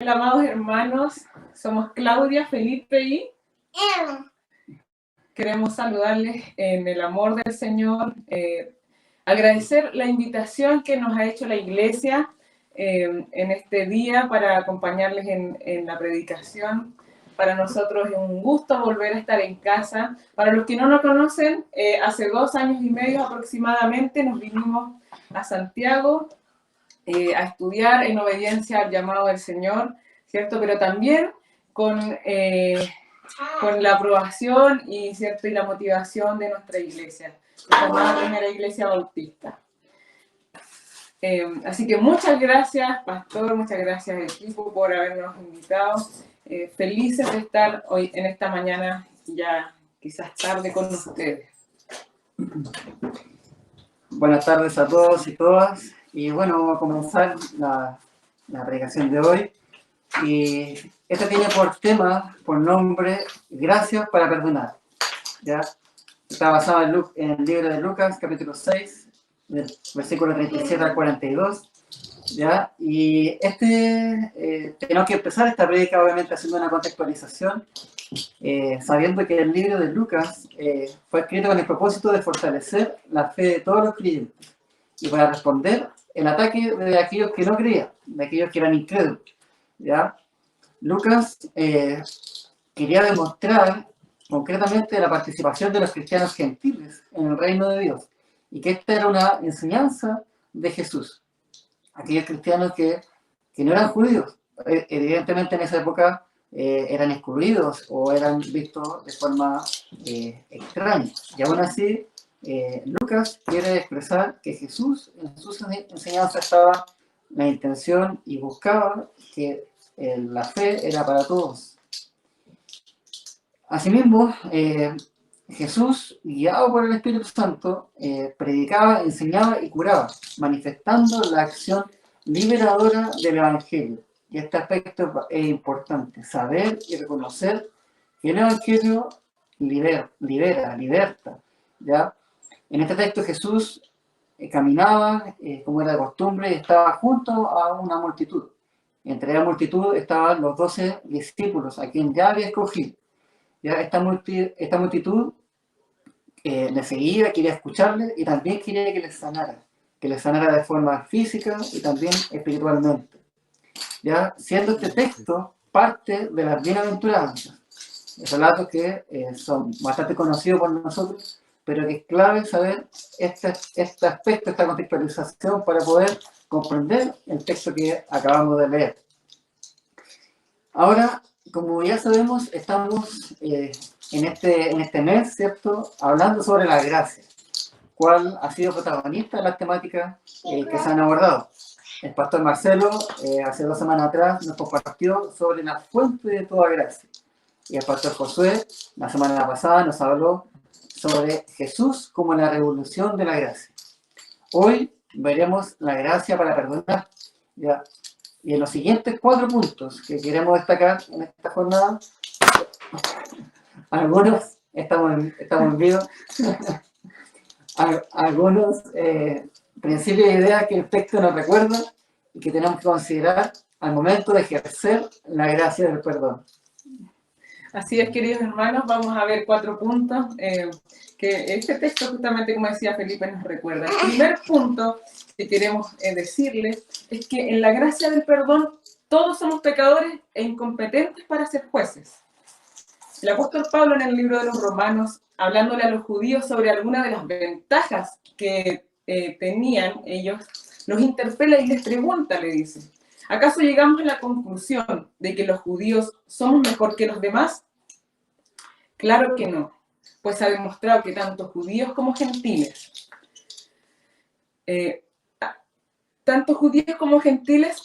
Hola, amados hermanos, somos Claudia, Felipe y Eva. Queremos saludarles en el amor del Señor, agradecer la invitación que nos ha hecho la iglesia en este día para acompañarles en la predicación. Para nosotros es un gusto volver a estar en casa. Para los que no nos conocen, hace 2 años y medio aproximadamente nos vinimos a Santiago a estudiar en obediencia al llamado del Señor, ¿cierto? Pero también con la aprobación y, ¿cierto? Y la motivación de nuestra iglesia, la llamada Primera Iglesia Bautista. Así que muchas gracias, pastor, muchas gracias equipo por habernos invitado. Felices de estar hoy en esta mañana, ya quizás tarde, con ustedes. Buenas tardes a todos y todas. Y bueno, vamos a comenzar la predicación de hoy. Y esta tiene por tema, por nombre, Gracias para perdonar. ¿Ya? Está basado en el libro de Lucas, capítulo 6, del versículo 37 al 42. ¿Ya? Y tenemos que empezar esta predica obviamente haciendo una contextualización, sabiendo que el libro de Lucas fue escrito con el propósito de fortalecer la fe de todos los creyentes y para responder el ataque de aquellos que no creían, de aquellos que eran incrédulos. ¿Ya? Lucas quería demostrar concretamente la participación de los cristianos gentiles en el reino de Dios y que esta era una enseñanza de Jesús. Aquellos cristianos que no eran judíos, evidentemente en esa época eran excluidos o eran vistos de forma extraña. Y aún así, Lucas quiere expresar que Jesús en sus enseñanzas estaba la intención y buscaba que la fe era para todos. Asimismo, Jesús, guiado por el Espíritu Santo, predicaba, enseñaba y curaba, manifestando la acción liberadora del Evangelio. Y este aspecto es importante, saber y reconocer que el Evangelio libera, liberta. ¿Ya? En este texto Jesús caminaba, como era de costumbre, y estaba junto a una multitud. Entre la multitud estaban los 12 discípulos, a quien ya había escogido. ¿Ya? Esta multitud le seguía, quería escucharle y también quería que les sanara de forma física y también espiritualmente. ¿Ya? Siendo este texto parte de las bienaventuranzas, relatos que son bastante conocidos por nosotros, pero que es clave saber este aspecto, esta contextualización para poder comprender el texto que acabamos de leer. Ahora, como ya sabemos, estamos en este mes, ¿cierto?, hablando sobre la gracia, cuál ha sido protagonista de las temáticas que se han abordado. El pastor Marcelo, hace 2 semanas atrás, nos compartió sobre la fuente de toda gracia. Y el pastor Josué, la semana pasada, nos habló sobre Jesús como la revolución de la gracia. Hoy veremos la gracia para perdonar. ¿Ya? Y en los siguientes 4 puntos que queremos destacar en esta jornada, algunos, estamos en vivo, algunos principios e ideas que el texto nos recuerda y que tenemos que considerar al momento de ejercer la gracia del perdón. Así es, queridos hermanos, vamos a ver 4 puntos que este texto, justamente como decía Felipe, nos recuerda. El primer punto que queremos decirles es que en la gracia del perdón todos somos pecadores e incompetentes para ser jueces. El apóstol Pablo, en el libro de los Romanos, hablándole a los judíos sobre algunas de las ventajas que tenían ellos, los interpela y les pregunta, le dice: ¿acaso llegamos a la conclusión de que los judíos somos mejor que los demás? Claro que no, pues ha demostrado que tanto judíos como gentiles,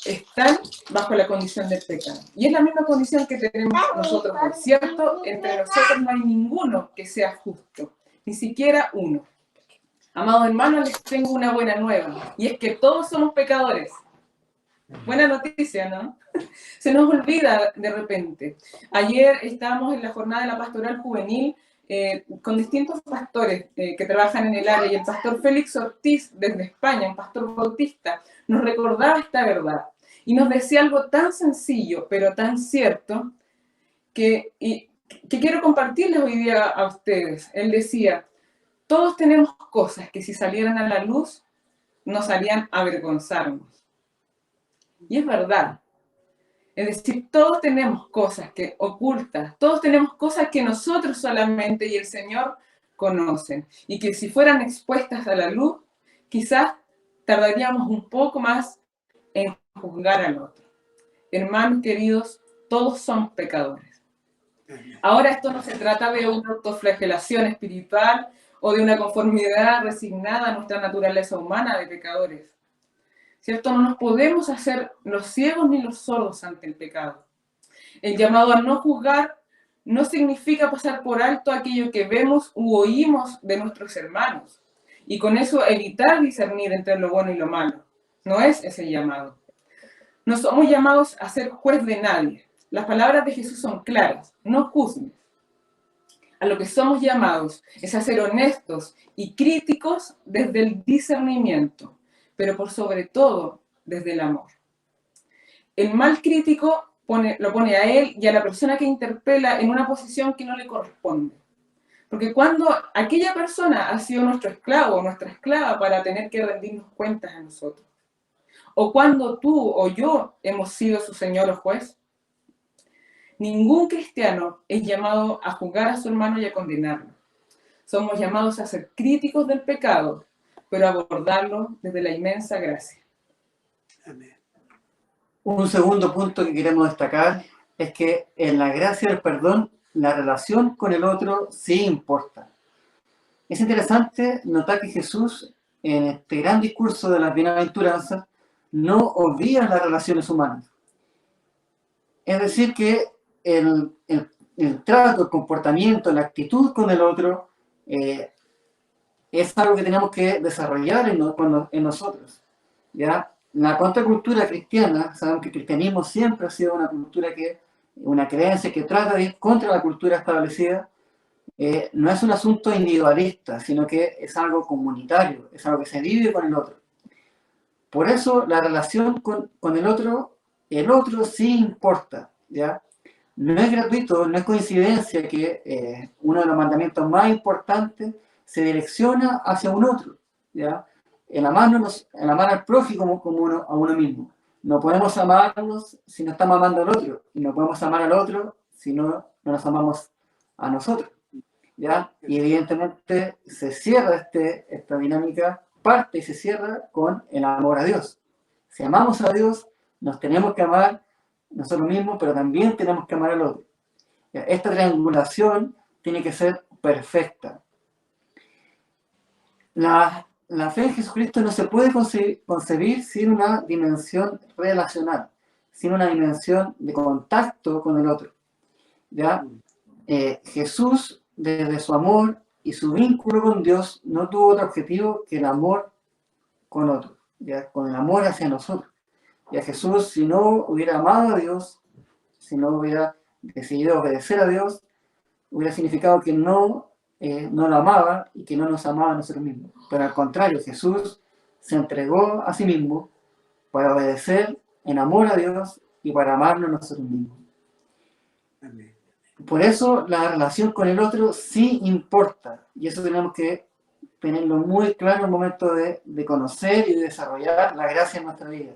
están bajo la condición del pecado. Y es la misma condición que tenemos nosotros, por cierto. Entre nosotros no hay ninguno que sea justo, ni siquiera uno. Amados hermanos, les tengo una buena nueva, y es que todos somos pecadores. Buena noticia, ¿no? Se nos olvida de repente. Ayer estábamos en la jornada de la pastoral juvenil con distintos pastores que trabajan en el área, y el pastor Félix Ortiz, desde España, un pastor bautista, nos recordaba esta verdad. Y nos decía algo tan sencillo, pero tan cierto, que quiero compartirles hoy día a ustedes. Él decía, todos tenemos cosas que si salieran a la luz, nos harían avergonzarnos. Y es verdad. Es decir, todos tenemos cosas que ocultas, todos tenemos cosas que nosotros solamente y el Señor conocen. Y que si fueran expuestas a la luz, quizás tardaríamos un poco más en juzgar al otro. Hermanos queridos, todos somos pecadores. Ahora esto no se trata de una autoflagelación espiritual o de una conformidad resignada a nuestra naturaleza humana de pecadores. ¿Cierto? No nos podemos hacer los ciegos ni los sordos ante el pecado. El llamado a no juzgar no significa pasar por alto aquello que vemos u oímos de nuestros hermanos y con eso evitar discernir entre lo bueno y lo malo. No es ese llamado. No somos llamados a ser juez de nadie. Las palabras de Jesús son claras, no juzgues. A lo que somos llamados es a ser honestos y críticos desde el discernimiento, pero por sobre todo desde el amor. El mal crítico lo pone a él y a la persona que interpela en una posición que no le corresponde. Porque cuando aquella persona ha sido nuestro esclavo o nuestra esclava para tener que rendirnos cuentas a nosotros, o cuando tú o yo hemos sido su señor o juez, ningún cristiano es llamado a juzgar a su hermano y a condenarlo. Somos llamados a ser críticos del pecado, pero a abordarlo desde la inmensa gracia. Amén. Un segundo punto que queremos destacar es que en la gracia del perdón, la relación con el otro sí importa. Es interesante notar que Jesús, en este gran discurso de las bienaventuranzas, no obvia las relaciones humanas. Es decir, que el trato, el comportamiento, la actitud con el otro es algo que tenemos que desarrollar en nosotros, ¿ya? La contracultura cristiana, sabemos que el cristianismo siempre ha sido una creencia que trata de ir contra la cultura establecida, no es un asunto individualista, sino que es algo comunitario, es algo que se vive con el otro. Por eso la relación con el otro sí importa, ¿ya? No es gratuito, no es coincidencia que uno de los mandamientos más importantes se direcciona hacia un otro, ¿ya? El amar al prójimo como a uno mismo. No podemos amarnos si no estamos amando al otro, y no podemos amar al otro si no nos amamos a nosotros, ¿ya? Y evidentemente se cierra esta dinámica, parte y se cierra con el amor a Dios. Si amamos a Dios, nos tenemos que amar nosotros mismos, pero también tenemos que amar al otro. Esta triangulación tiene que ser perfecta. La fe en Jesucristo no se puede concebir sin una dimensión relacional, sin una dimensión de contacto con el otro, ¿ya? Jesús, desde su amor y su vínculo con Dios, no tuvo otro objetivo que el amor con otro, ¿ya? Con el amor hacia nosotros. Y a Jesús, si no hubiera amado a Dios, si no hubiera decidido obedecer a Dios, hubiera significado que no lo amaba y que no nos amaba a nosotros mismos. Pero al contrario, Jesús se entregó a sí mismo para obedecer en amor a Dios y para amarnos a nosotros mismos. Amén. Por eso la relación con el otro sí importa, y eso tenemos que tenerlo muy claro en el momento de conocer y de desarrollar la gracia en nuestra vida.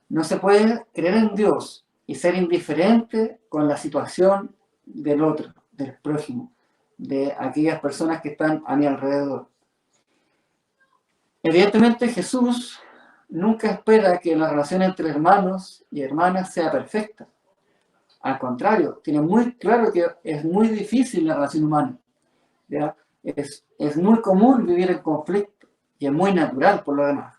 No se puede creer en Dios y ser indiferente con la situación del otro, del prójimo, de aquellas personas que están a mi alrededor. Evidentemente Jesús nunca espera que la relación entre hermanos y hermanas sea perfecta. Al contrario, tiene muy claro que es muy difícil la relación humana, ¿ya? Es muy común vivir en conflicto y es muy natural por lo demás.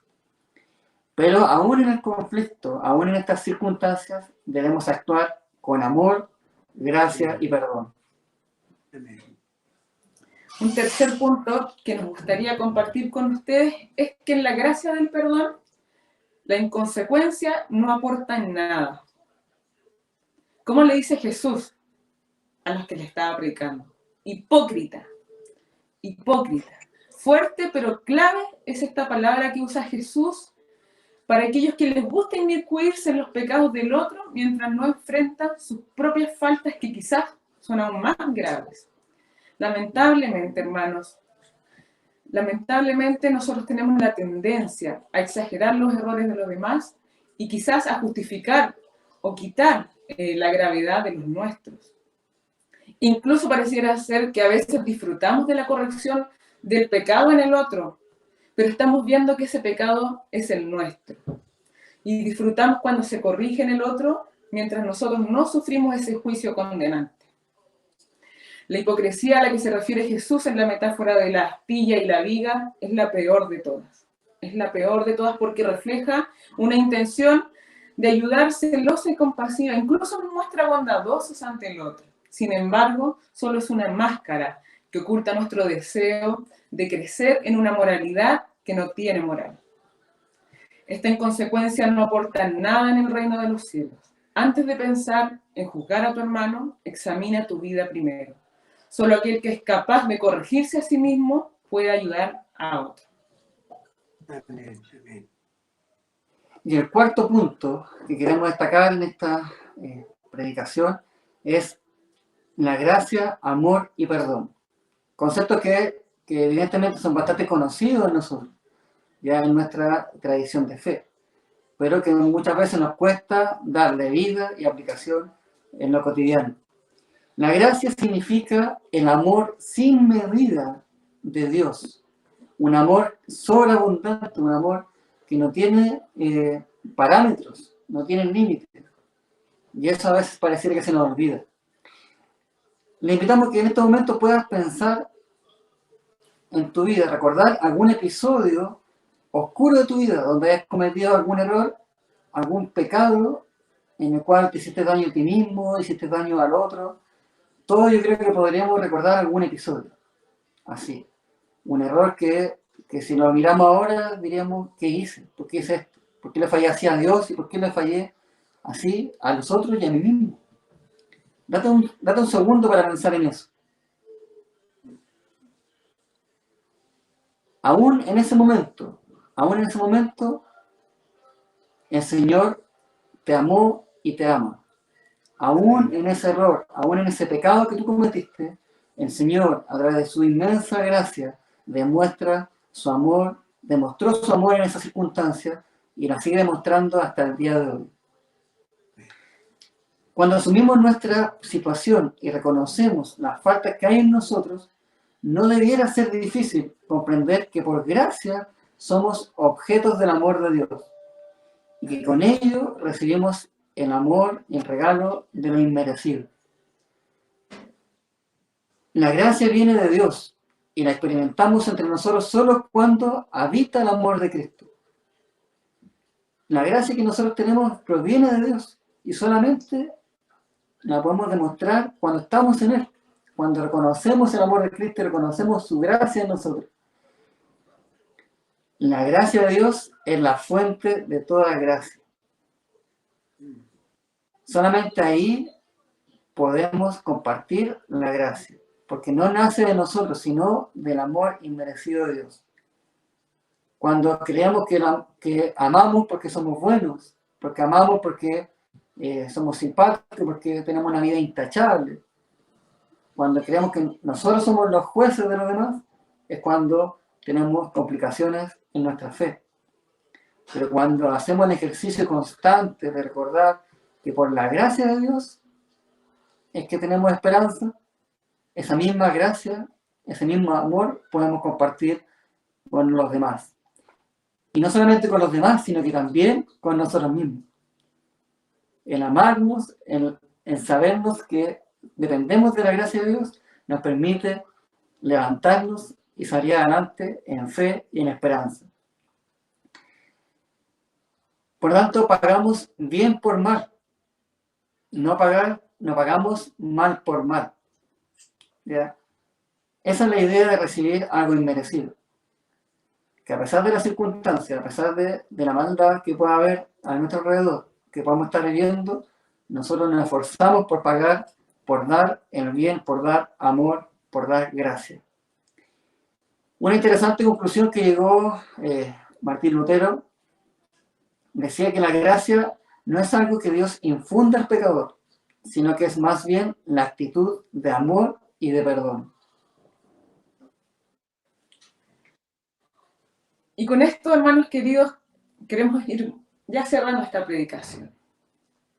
Pero aún en el conflicto, aún en estas circunstancias, debemos actuar con amor, gracia y perdón. Un tercer punto que nos gustaría compartir con ustedes es que en la gracia del perdón, la inconsecuencia no aporta en nada. ¿Cómo le dice Jesús a los que le estaba predicando? Hipócrita. Hipócrita. Fuerte pero clave es esta palabra que usa Jesús para aquellos que les gusta inmiscuirse en los pecados del otro mientras no enfrentan sus propias faltas que quizás son aún más graves. Lamentablemente, hermanos, nosotros tenemos la tendencia a exagerar los errores de los demás y quizás a justificar o quitar la gravedad de los nuestros. Incluso pareciera ser que a veces disfrutamos de la corrección del pecado en el otro, pero estamos viendo que ese pecado es el nuestro. Y disfrutamos cuando se corrige en el otro, mientras nosotros no sufrimos ese juicio condenante. La hipocresía a la que se refiere Jesús en la metáfora de la astilla y la viga es la peor de todas. Es la peor de todas porque refleja una intención de ayudar celosa y compasiva, incluso nos muestra bondadosos ante el otro. Sin embargo, solo es una máscara que oculta nuestro deseo de crecer en una moralidad que no tiene moral. Esta inconsecuencia no aporta nada en el reino de los cielos. Antes de pensar en juzgar a tu hermano, examina tu vida primero. Solo aquel que es capaz de corregirse a sí mismo puede ayudar a otro. Amén, amén. Y el cuarto punto que queremos destacar en esta predicación es la gracia, amor y perdón. Conceptos que evidentemente son bastante conocidos en nosotros, ya en nuestra tradición de fe, pero que muchas veces nos cuesta darle vida y aplicación en lo cotidiano. La gracia significa el amor sin medida de Dios, un amor sobreabundante, un amor que no tiene parámetros, no tiene límites, y eso a veces pareciera que se nos olvida. Le invitamos que en este momento puedas pensar en tu vida, recordar algún episodio oscuro de tu vida donde hayas cometido algún error, algún pecado en el cual te hiciste daño a ti mismo, hiciste daño al otro. Todos yo creo que podríamos recordar algún episodio así, un error que si lo miramos ahora diríamos, ¿qué hice? ¿Por qué hice esto? ¿Por qué le fallé así a Dios y por qué le fallé así a los otros y a mí mismo? Date un segundo para pensar en eso. Aún en ese momento, el Señor te amó y te ama. Aún en ese error, aún en ese pecado que tú cometiste, el Señor, a través de su inmensa gracia, demostró su amor en esa circunstancia y la sigue demostrando hasta el día de hoy. Cuando asumimos nuestra situación y reconocemos las faltas que hay en nosotros, no debiera ser difícil comprender que por gracia somos objetos del amor de Dios y que con ello recibimos el amor y el regalo de lo inmerecido. La gracia viene de Dios y la experimentamos entre nosotros solo cuando habita el amor de Cristo. La gracia que nosotros tenemos proviene de Dios y solamente la podemos demostrar cuando estamos en Él, cuando reconocemos el amor de Cristo y reconocemos su gracia en nosotros. La gracia de Dios es la fuente de toda gracia. Solamente ahí podemos compartir la gracia, porque no nace de nosotros, sino del amor inmerecido de Dios. Cuando creemos que amamos porque somos buenos, porque amamos porque somos simpáticos, porque tenemos una vida intachable, cuando creemos que nosotros somos los jueces de los demás, es cuando tenemos complicaciones en nuestra fe. Pero cuando hacemos el ejercicio constante de recordar que por la gracia de Dios es que tenemos esperanza, esa misma gracia, ese mismo amor podemos compartir con los demás. Y no solamente con los demás, sino que también con nosotros mismos. El amarnos, el sabernos que dependemos de la gracia de Dios, nos permite levantarnos y salir adelante en fe y en esperanza. Por lo tanto, pagamos bien por mal. No pagamos mal por mal. ¿Ya? Esa es la idea de recibir algo inmerecido. Que a pesar de las circunstancias, a pesar de la maldad que pueda haber a nuestro alrededor, que podamos estar viviendo, nosotros nos esforzamos por pagar, por dar el bien, por dar amor, por dar gracia. Una interesante conclusión que llegó Martín Lutero decía que la gracia no es algo que Dios infunda al pecador, sino que es más bien la actitud de amor y de perdón. Y con esto, hermanos queridos, queremos ir ya cerrando esta predicación.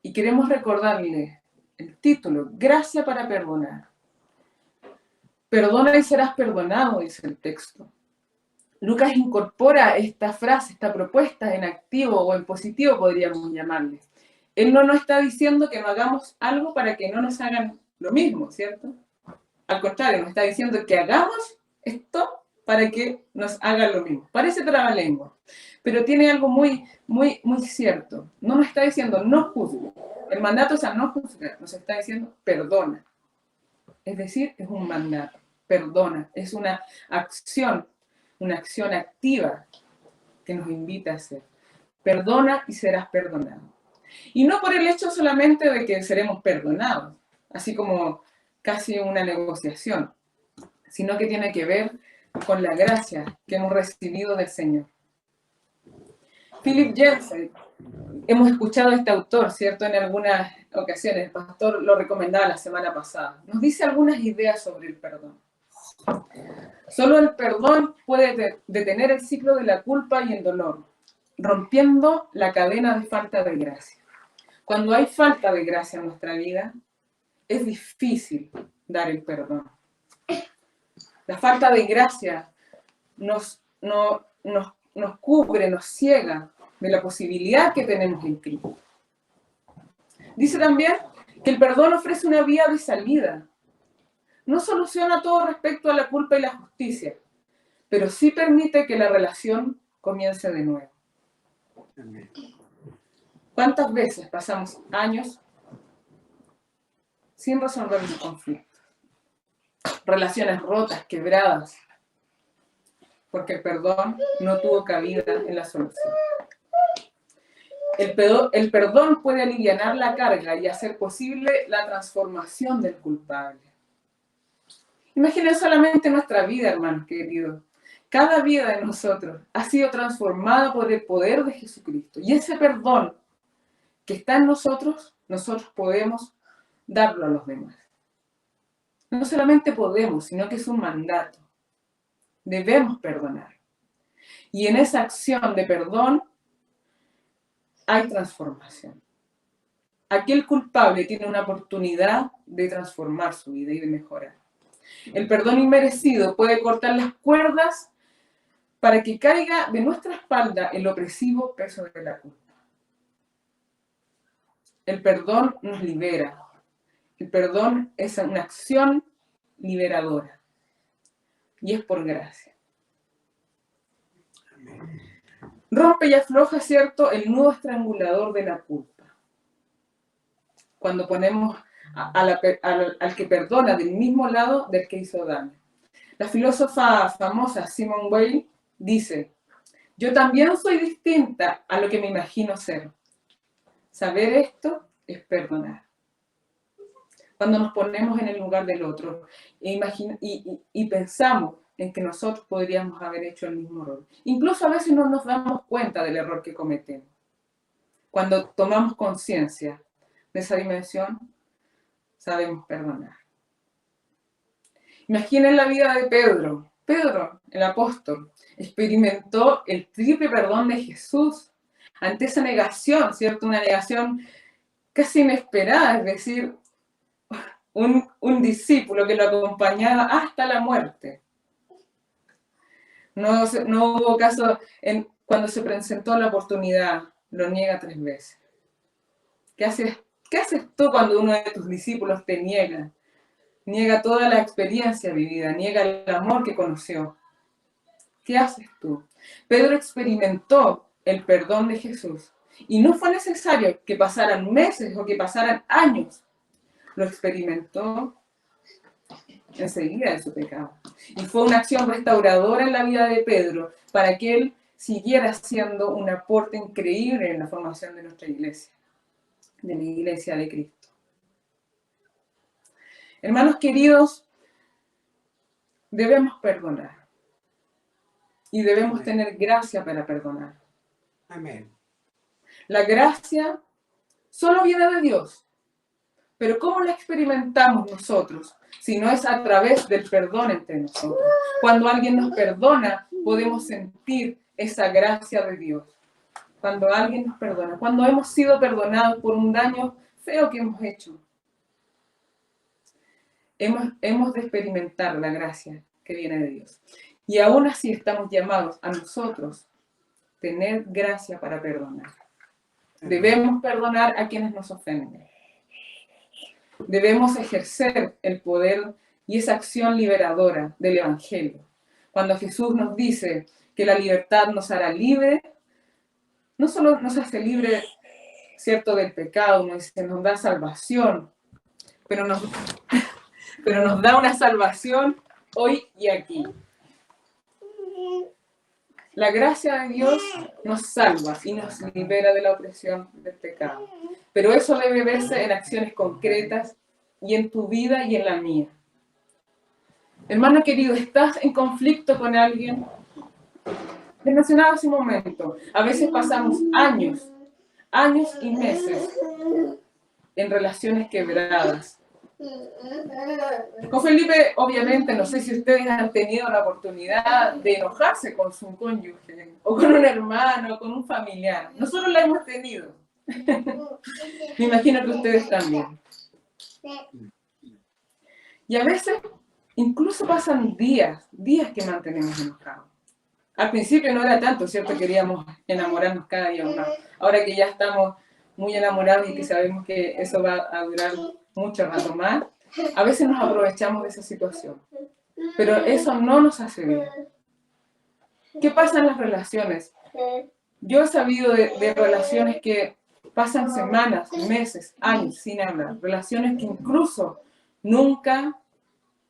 Y queremos recordarles el título, Gracia para perdonar. Perdona y serás perdonado, dice el texto. Lucas incorpora esta frase, esta propuesta en activo o en positivo, podríamos llamarle. Él no nos está diciendo que no hagamos algo para que no nos hagan lo mismo, ¿cierto? Al contrario, nos está diciendo que hagamos esto para que nos hagan lo mismo. Parece trabalengua, pero tiene algo muy cierto. No nos está diciendo no juzgue. El mandato es a no juzgar, nos está diciendo perdona. Es decir, es un mandato, perdona, es una acción activa que nos invita a hacer. Perdona y serás perdonado. Y no por el hecho solamente de que seremos perdonados, así como casi una negociación, sino que tiene que ver con la gracia que hemos recibido del Señor. Philip Yancey, hemos escuchado a este autor, ¿cierto? En algunas ocasiones, el pastor lo recomendaba la semana pasada. Nos dice algunas ideas sobre el perdón. Solo el perdón puede detener el ciclo de la culpa y el dolor, rompiendo la cadena de falta de gracia. Cuando hay falta de gracia en nuestra vida, es difícil dar el perdón. La falta de gracia nos cubre, nos ciega de la posibilidad que tenemos en Cristo. Dice también que el perdón ofrece una vía de salida. No soluciona todo respecto a la culpa y la justicia, pero sí permite que la relación comience de nuevo. Amén. ¿Cuántas veces pasamos años sin resolver un conflicto? Relaciones rotas, quebradas, porque el perdón no tuvo cabida en la solución. El perdón puede alivianar la carga y hacer posible la transformación del culpable. Imaginen solamente nuestra vida, hermanos queridos. Cada vida de nosotros ha sido transformada por el poder de Jesucristo. Y ese perdón que está en nosotros podemos darlo a los demás. No solamente podemos, sino que es un mandato. Debemos perdonar. Y en esa acción de perdón hay transformación. Aquel culpable tiene una oportunidad de transformar su vida y de mejorar. El perdón inmerecido puede cortar las cuerdas para que caiga de nuestra espalda el opresivo peso de la culpa. El perdón nos libera. El perdón es una acción liberadora. Y es por gracia. Rompe y afloja, ¿cierto?, el nudo estrangulador de la culpa. Cuando ponemos al que perdona del mismo lado del que hizo daño. La filósofa famosa Simone Weil dice: yo también soy distinta a lo que me imagino ser. Saber esto es perdonar. Cuando nos ponemos en el lugar del otro y pensamos en que nosotros podríamos haber hecho el mismo error. Incluso a veces no nos damos cuenta del error que cometemos. Cuando tomamos conciencia de esa dimensión, sabemos perdonar. Imaginen la vida de Pedro. Pedro, el apóstol, experimentó el triple perdón de Jesús ante esa negación, ¿cierto? Una negación casi inesperada, es decir, un discípulo que lo acompañaba hasta la muerte. No hubo caso cuando se presentó la oportunidad, lo niega 3 veces. ¿Qué haces tú cuando uno de tus discípulos te niega? Niega toda la experiencia vivida, niega el amor que conoció. ¿Qué haces tú? Pedro experimentó el perdón de Jesús y no fue necesario que pasaran meses o que pasaran años. Lo experimentó enseguida de su pecado. Y fue una acción restauradora en la vida de Pedro para que él siguiera siendo un aporte increíble en la formación de nuestra iglesia, de la iglesia de Cristo. Hermanos queridos, debemos perdonar y debemos tener gracia para perdonar. Amén. La gracia solo viene de Dios. Pero ¿cómo la experimentamos nosotros? Si no es a través del perdón entre nosotros. Cuando alguien nos perdona, podemos sentir esa gracia de Dios. Cuando alguien nos perdona, cuando hemos sido perdonados por un daño feo que hemos hecho, hemos de experimentar la gracia que viene de Dios. Y aún así estamos llamados a nosotros tener gracia para perdonar. Debemos perdonar a quienes nos ofenden. Debemos ejercer el poder y esa acción liberadora del Evangelio. Cuando Jesús nos dice que la libertad nos hará libre, no solo nos hace libre, cierto, del pecado, nos da salvación, pero nos da una salvación hoy y aquí. La gracia de Dios nos salva y nos libera de la opresión del pecado. Pero eso debe verse en acciones concretas y en tu vida y en la mía. Hermano querido, ¿estás en conflicto con alguien? Les mencionaba hace un momento, a veces pasamos años y meses en relaciones quebradas. Con Felipe, obviamente, no sé si ustedes han tenido la oportunidad de enojarse con su cónyuge, o con un hermano, o con un familiar. Nosotros la hemos tenido. Me imagino que ustedes también. Y a veces, incluso pasan días que mantenemos enojados. Al principio no era tanto, ¿cierto? Queríamos enamorarnos cada día más. Ahora que ya estamos muy enamorados y que sabemos que eso va a durar mucho rato más, a veces nos aprovechamos de esa situación. Pero eso no nos hace bien. ¿Qué pasa en las relaciones? Yo he sabido de relaciones que pasan semanas, meses, años sin hablar. Relaciones que incluso nunca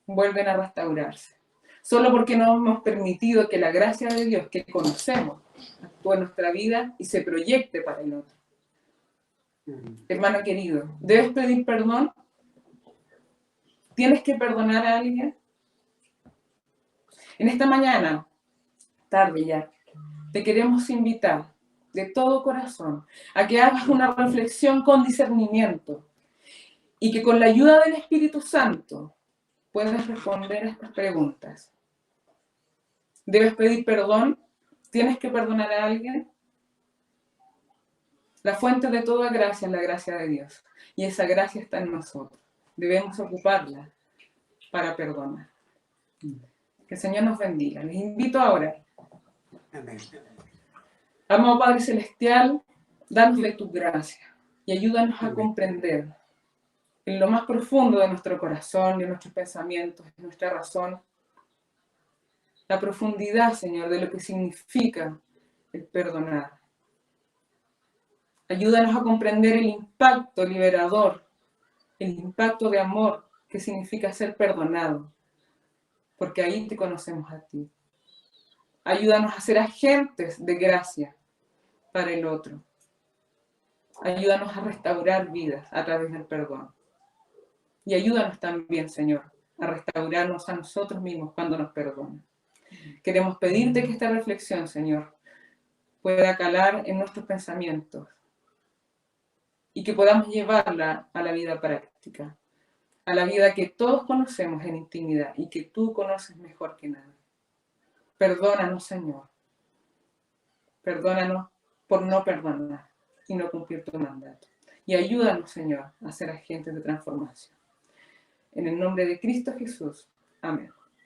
vuelven a restaurarse. Solo porque no hemos permitido que la gracia de Dios que conocemos actúe en nuestra vida y se proyecte para el otro. Hermano querido, ¿debes pedir perdón? ¿Tienes que perdonar a alguien? En esta mañana, tarde ya, te queremos invitar de todo corazón a que hagas una reflexión con discernimiento y que con la ayuda del Espíritu Santo puedas responder a estas preguntas. ¿Debes pedir perdón? ¿Tienes que perdonar a alguien? La fuente de toda gracia es la gracia de Dios. Y esa gracia está en nosotros. Debemos ocuparla para perdonar. Que el Señor nos bendiga. Les invito ahora. Amén. Amado Padre Celestial, danos de tu gracia y ayúdanos a comprender en lo más profundo de nuestro corazón, de nuestros pensamientos, de nuestra razón, la profundidad, Señor, de lo que significa el perdonar. Ayúdanos a comprender el impacto liberador, el impacto de amor que significa ser perdonado, porque ahí te conocemos a ti. Ayúdanos a ser agentes de gracia para el otro. Ayúdanos a restaurar vidas a través del perdón. Y ayúdanos también, Señor, a restaurarnos a nosotros mismos cuando nos perdonan. Queremos pedirte que esta reflexión, Señor, pueda calar en nuestros pensamientos y que podamos llevarla a la vida práctica, a la vida que todos conocemos en intimidad y que tú conoces mejor que nadie. Perdónanos, Señor. Perdónanos por no perdonar y no cumplir tu mandato. Y ayúdanos, Señor, a ser agentes de transformación. En el nombre de Cristo Jesús. Amén.